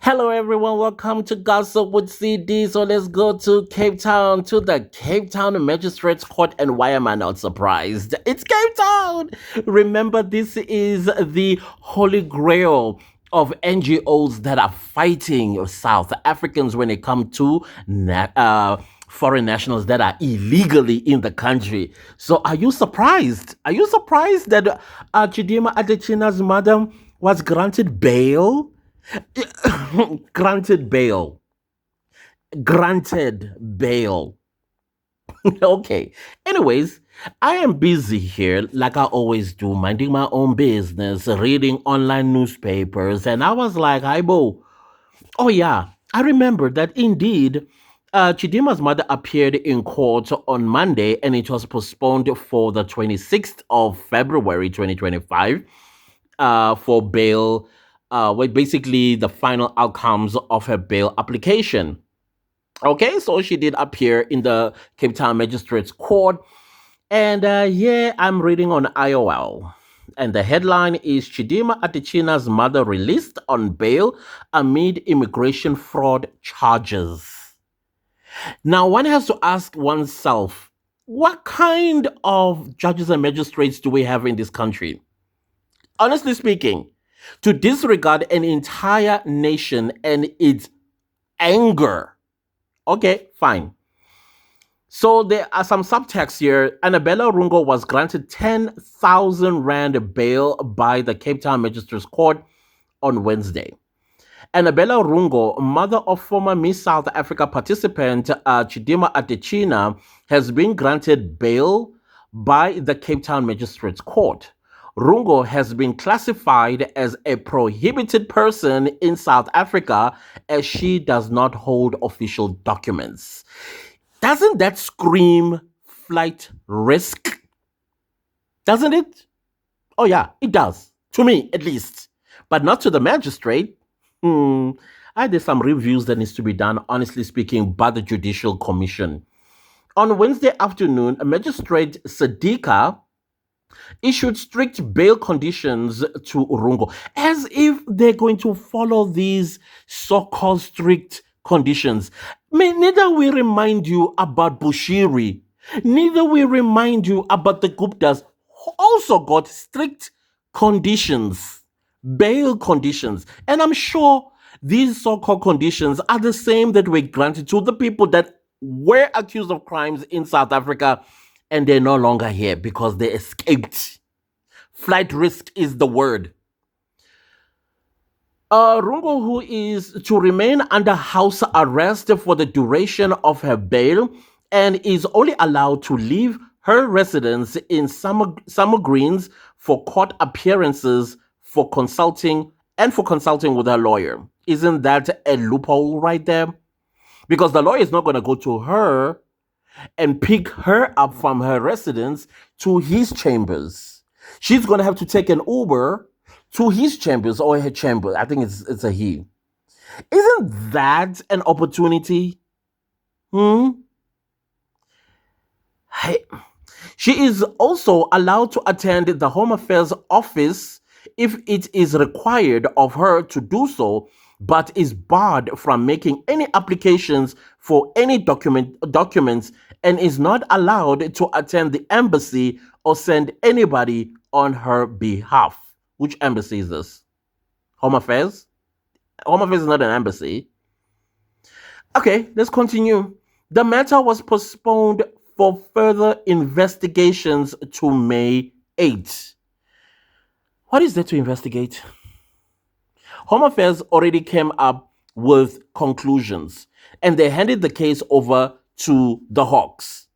Hello, everyone. Welcome to Gossip with CD. So let's go to Cape Town, to the Cape Town Magistrate's Court. And why am I not surprised? It's Cape Town. Remember, this is the holy grail of NGOs that are fighting South Africans when it comes to foreign nationals that are illegally in the country. So are you surprised? Are you surprised that Chidimma Adetshina's mother was granted bail? Granted bail. Granted bail. Okay. Anyways, I am busy here, like I always do, minding my own business, reading online newspapers, and I was like, Ibo, oh yeah, I remember that indeed. Chidimma's mother appeared in court on Monday and it was postponed for the 26th of February 2025 for bail, with basically the final outcomes of her bail application. Okay, so she did appear in the Cape Town Magistrate's Court, and yeah, I'm reading on IOL. And the headline is Chidimma Adetshina's mother released on bail amid immigration fraud charges. Now, one has to ask oneself, what kind of judges and magistrates do we have in this country? Honestly speaking, to disregard an entire nation and its anger. Okay, fine. So there are some subtext here. Annabella Rungo was granted 10,000 Rand bail by the Cape Town Magistrate's Court on Wednesday. Annabella Rungo, mother of former Miss South Africa participant Chidimma Adetshina, has been granted bail by the Cape Town Magistrate's Court. Rungo has been classified as a prohibited person in South Africa as she does not hold official documents. Doesn't that scream flight risk? Doesn't it? Oh, yeah, it does. To me, at least. But not to the magistrate. There's some reviews that needs to be done, honestly speaking, by the Judicial Commission. On Wednesday afternoon, a magistrate, Sadika, issued strict bail conditions to Rungo, as if they're going to follow these so-called strict conditions. Neither we remind you about Bushiri, neither we remind you about the Guptas, who also got strict conditions, bail conditions. And I'm sure these so-called conditions are the same that were granted to the people that were accused of crimes in South Africa and they're no longer here because they escaped. Flight risk is the word. Rungo, who is to remain under house arrest for the duration of her bail and is only allowed to leave her residence in Summer Greens for court appearances for consulting with her lawyer. Isn't that a loophole right there? Because the lawyer is not going to go to her and pick her up from her residence to his chambers. She's going to have to take an Uber to his chambers or her chamber. I think it's a he. Isn't that an opportunity? Hey. She is also allowed to attend the Home Affairs office if it is required of her to do so, but is barred from making any applications for any documents and is not allowed to attend the embassy or send anybody on her behalf. Which embassy is this? Home Affairs? Home Affairs is not an embassy. Okay, let's continue. The matter was postponed for further investigations to May 8th. What is there to investigate? Home Affairs already came up with conclusions and they handed the case over to the Hawks.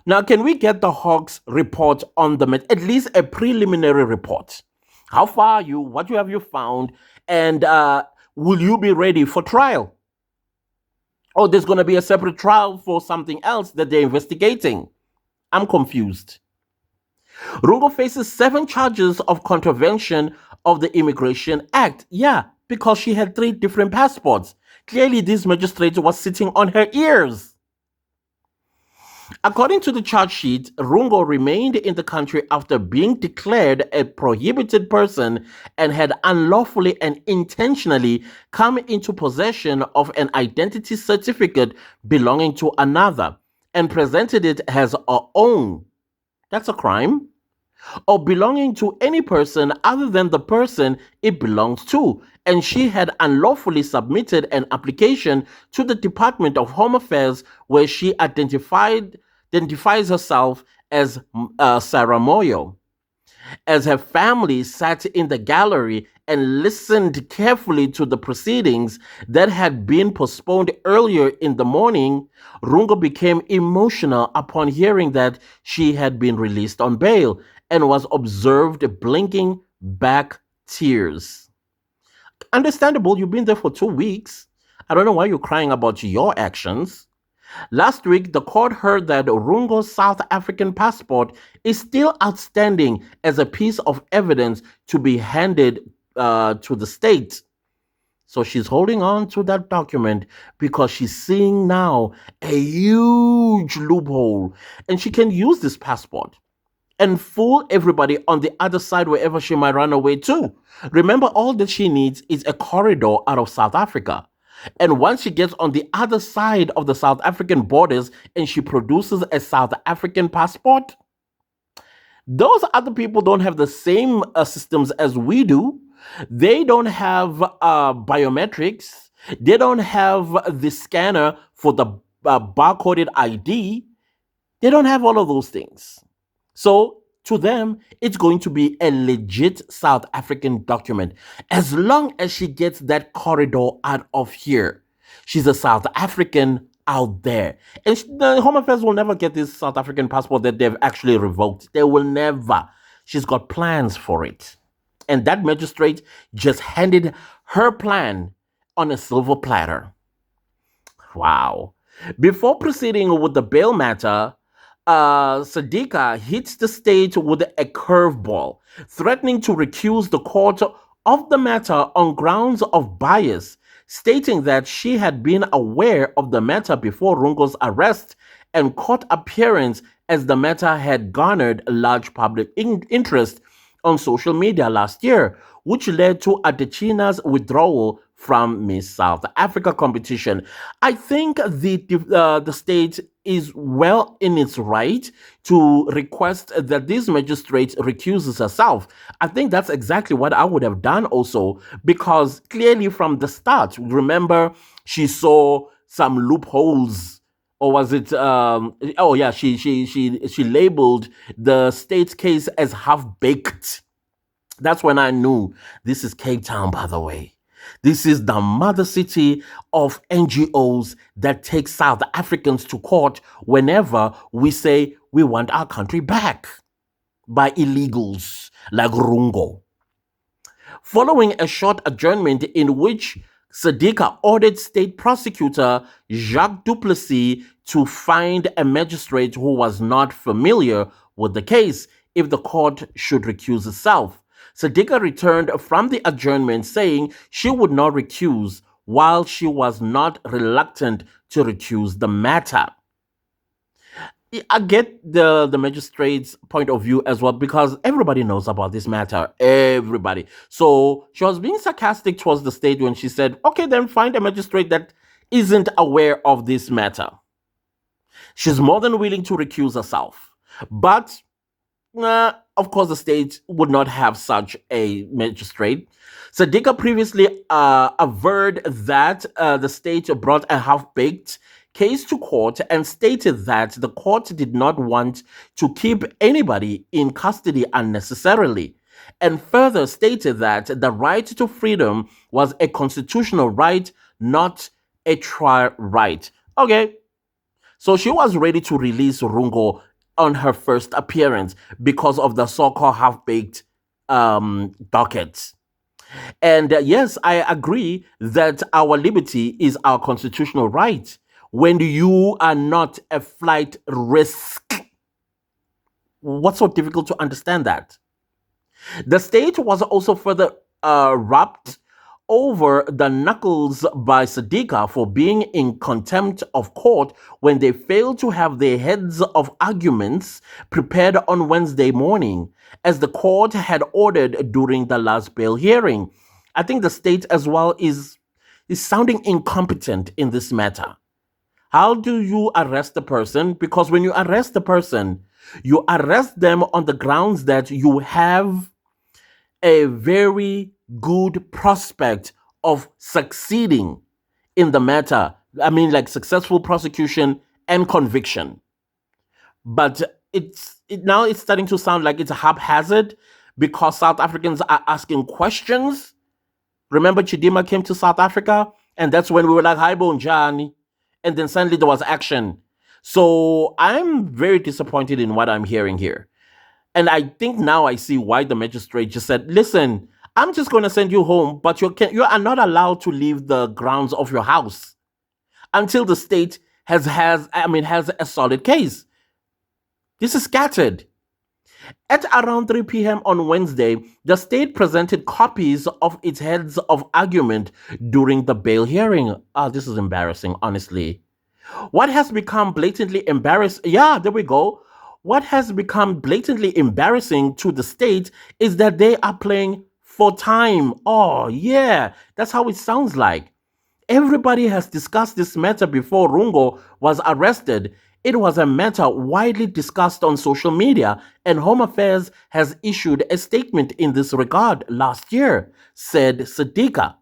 Now, can we get the Hawks report on them, at least a preliminary report? How far are you? What have you found? And will you be ready for trial? Or there's going to be a separate trial for something else that they're investigating? I'm confused. Rungo faces 7 charges of contravention of the Immigration Act. Yeah, because she had 3 different passports. Clearly, this magistrate was sitting on her ears. According to the charge sheet, Rungo remained in the country after being declared a prohibited person and had unlawfully and intentionally come into possession of an identity certificate belonging to another and presented it as her own. That's a crime. Or belonging to any person other than the person it belongs to. And she had unlawfully submitted an application to the Department of Home Affairs where she identifies herself as Sarah Moyo. As her family sat in the gallery and listened carefully to the proceedings that had been postponed earlier in the morning, Rungo became emotional upon hearing that she had been released on bail and was observed blinking back tears. Understandable, you've been there for 2 weeks. I don't know why you're crying about your actions. Last week, the court heard that Rungo's South African passport is still outstanding as a piece of evidence to be handed to the state. So she's holding on to that document because she's seeing now a huge loophole. And she can use this passport and fool everybody on the other side wherever she might run away to. Remember, all that she needs is a corridor out of South Africa. And once she gets on the other side of the South African borders and she produces a South African passport, those other people don't have the same systems as we do. They don't have biometrics. They don't have the scanner for the barcoded ID. They don't have all of those things. So to them, it's going to be a legit South African document. As long as she gets that corridor out of here, she's a South African out there. And the Home Affairs will never get this South African passport that they've actually revoked. They will never. She's got plans for it. And that magistrate just handed her plan on a silver platter. Wow. Before proceeding with the bail matter, Sadiqa hits the state with a curveball, threatening to recuse the court of the matter on grounds of bias, stating that she had been aware of the matter before Rungo's arrest and court appearance as the matter had garnered a large public interest on social media last year, which led to Adetshina's withdrawal from Miss South Africa competition. I think the state is well in its right to request that this magistrate recuses herself. I think that's exactly what I would have done also, because clearly from the start, remember, she saw some loopholes, or was it oh yeah, she labeled the state's case as half baked. That's when I knew this is Cape Town, by the way. This is the mother city of NGOs that take South Africans to court whenever we say we want our country back by illegals like Rungo. Following a short adjournment in which Sadiqa ordered state prosecutor Jacques Duplessis to find a magistrate who was not familiar with the case if the court should recuse itself. Sadiqa returned from the adjournment saying she would not recuse while she was not reluctant to recuse the matter. I get the magistrate's point of view as well, because everybody knows about this matter. Everybody. So she was being sarcastic towards the state when she said, okay, then find a magistrate that isn't aware of this matter. She's more than willing to recuse herself. But of course, the state would not have such a magistrate. Sadiqa previously averred that the state brought a half-baked case to court and stated that the court did not want to keep anybody in custody unnecessarily, and further stated that the right to freedom was a constitutional right, not a trial right. Okay, so she was ready to release Rungo on her first appearance because of the so-called half-baked docket. And yes, I agree that our liberty is our constitutional right. When you are not a flight risk, what's so difficult to understand that? The state was also further wrapped over the knuckles by Sadiqa for being in contempt of court when they failed to have their heads of arguments prepared on Wednesday morning, as the court had ordered during the last bail hearing. I think the state as well is sounding incompetent in this matter. How do you arrest the person? Because when you arrest the person, you arrest them on the grounds that you have a very good prospect of succeeding in the matter. I mean, like successful prosecution and conviction. But now it's starting to sound like it's haphazard because South Africans are asking questions. Remember, Chidimma came to South Africa, and that's when we were like, "Hi, Bonjani," and then suddenly there was action. So I'm very disappointed in what I'm hearing here. And I think now I see why the magistrate just said, listen, I'm just going to send you home, but you are not allowed to leave the grounds of your house until the state has a solid case. This is scattered. At around 3 p.m. on Wednesday, the state presented copies of its heads of argument during the bail hearing. Oh, this is embarrassing, honestly. What has become blatantly embarrassing, yeah, there we go. What has become blatantly embarrassing to the state is that they are playing for time. Oh, yeah, that's how it sounds like. Everybody has discussed this matter before Rungo was arrested. It was a matter widely discussed on social media, and Home Affairs has issued a statement in this regard last year, said Sadiqa.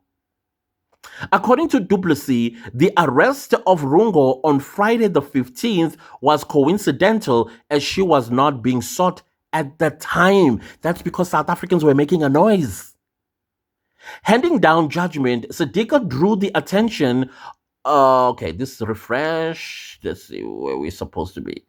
According to Duplessis, the arrest of Rungo on Friday the 15th was coincidental as she was not being sought at the time. That's because South Africans were making a noise. Handing down judgment, Sadiqa drew the attention. Okay, this is refresh. Let's see where we're supposed to be.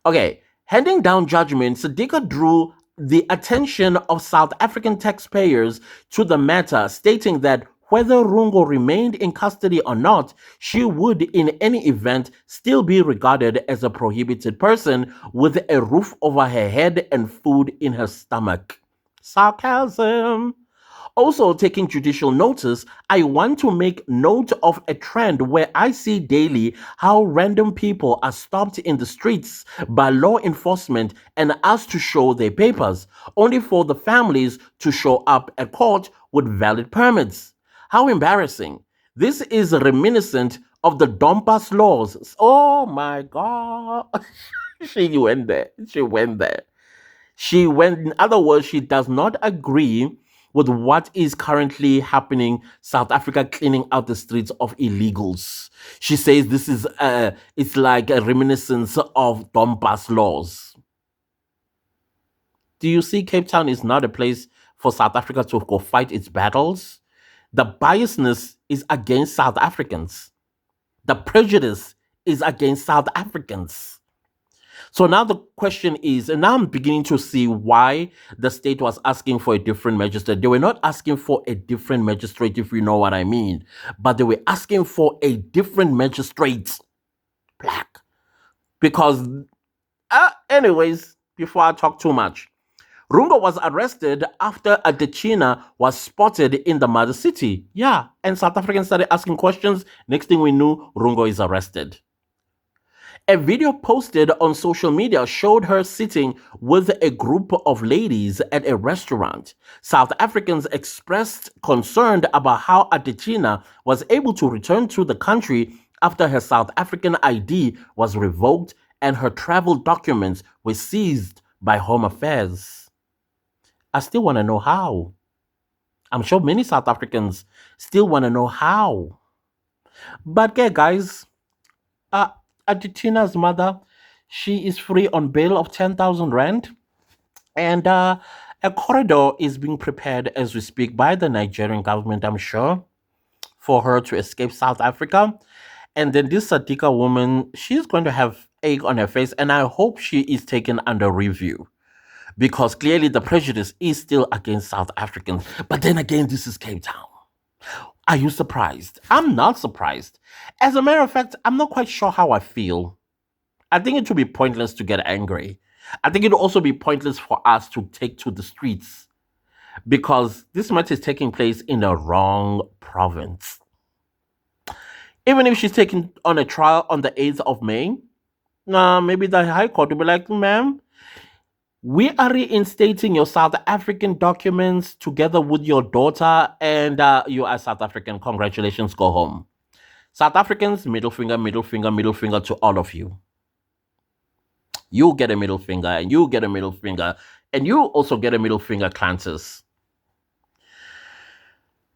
Okay, handing down judgment, Sadiqa drew the attention of South African taxpayers to the matter, stating that whether Rungo remained in custody or not, she would, in any event, still be regarded as a prohibited person with a roof over her head and food in her stomach. Sarcasm. Also, taking judicial notice, I want to make note of a trend where I see daily how random people are stopped in the streets by law enforcement and asked to show their papers, only for the families to show up at court with valid permits. How embarrassing. This is reminiscent of the Dompas laws. Oh my God. She went there. She went there. She went, in other words, she does not agree with what is currently happening, South Africa cleaning out the streets of illegals. She says this is it's like a reminiscence of Dompas laws. Do you see Cape Town is not a place for South Africa to go fight its battles? The biasness is against South Africans. The prejudice is against South Africans. So now the question is, and now I'm beginning to see why the state was asking for a different magistrate. They were not asking for a different magistrate, if you know what I mean, but they were asking for a different magistrate. Black. Because, anyways, before I talk too much, Rungo was arrested after Adetshina was spotted in the mother city. Yeah, and South Africans started asking questions. Next thing we knew, Rungo is arrested. A video posted on social media showed her sitting with a group of ladies at a restaurant. South Africans expressed concern about how Adetshina was able to return to the country after her South African ID was revoked and her travel documents were seized by Home Affairs. I still want to know how. I'm sure many South Africans still want to know how. But yeah, guys, Adetshina's mother, she is free on bail of 10,000 rand. And a corridor is being prepared as we speak by the Nigerian government, I'm sure, for her to escape South Africa. And then this Sadiqa woman, she's going to have egg on her face, and I hope she is taken under review because clearly the prejudice is still against South Africans. But then again, this is Cape Town. Are you surprised? I'm not surprised. As a matter of fact, I'm not quite sure how I feel. I think it would be pointless to get angry. I think it would also be pointless for us to take to the streets because this matter is taking place in the wrong province. Even if she's taken on a trial on the 8th of May, maybe the High Court will be like, ma'am, we are reinstating your South African documents together with your daughter, and you are South African. Congratulations, go home. South Africans, middle finger, middle finger, middle finger to all of you. You get a middle finger, and you get a middle finger, and you also get a middle finger, Clancis.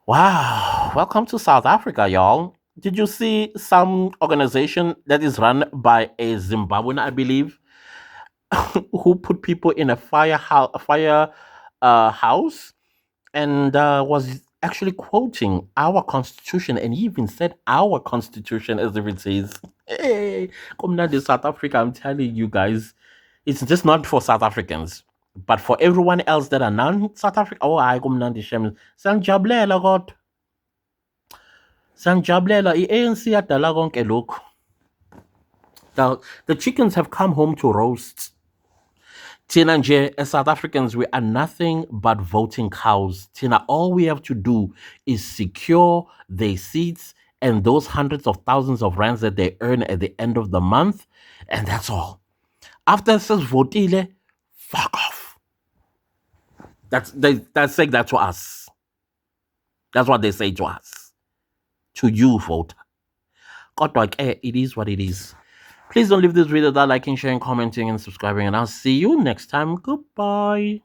Wow, welcome to South Africa, y'all. Did you see some organization that is run by a Zimbabwean, I believe, who put people in a house and was actually quoting our constitution, and he even said our constitution as if it says, hey, come down to South Africa. I'm telling you guys, it's just not for South Africans, but for everyone else that are non-South African. Oh, I come down to Shem. Sanjablela God. Sanjablela, i-ANC yadala konke lokhu. Now, the chickens have come home to roast. Tina nje, as South Africans, we are nothing but voting cows. Tina, all we have to do is secure their seats and those hundreds of thousands of rands that they earn at the end of the month, and that's all. After it says votile, fuck off. That's saying that to us. That's what they say to us. To you, voter. God, like, it is what it is. Please don't leave this video without liking, sharing, commenting, and subscribing, and I'll see you next time. Goodbye.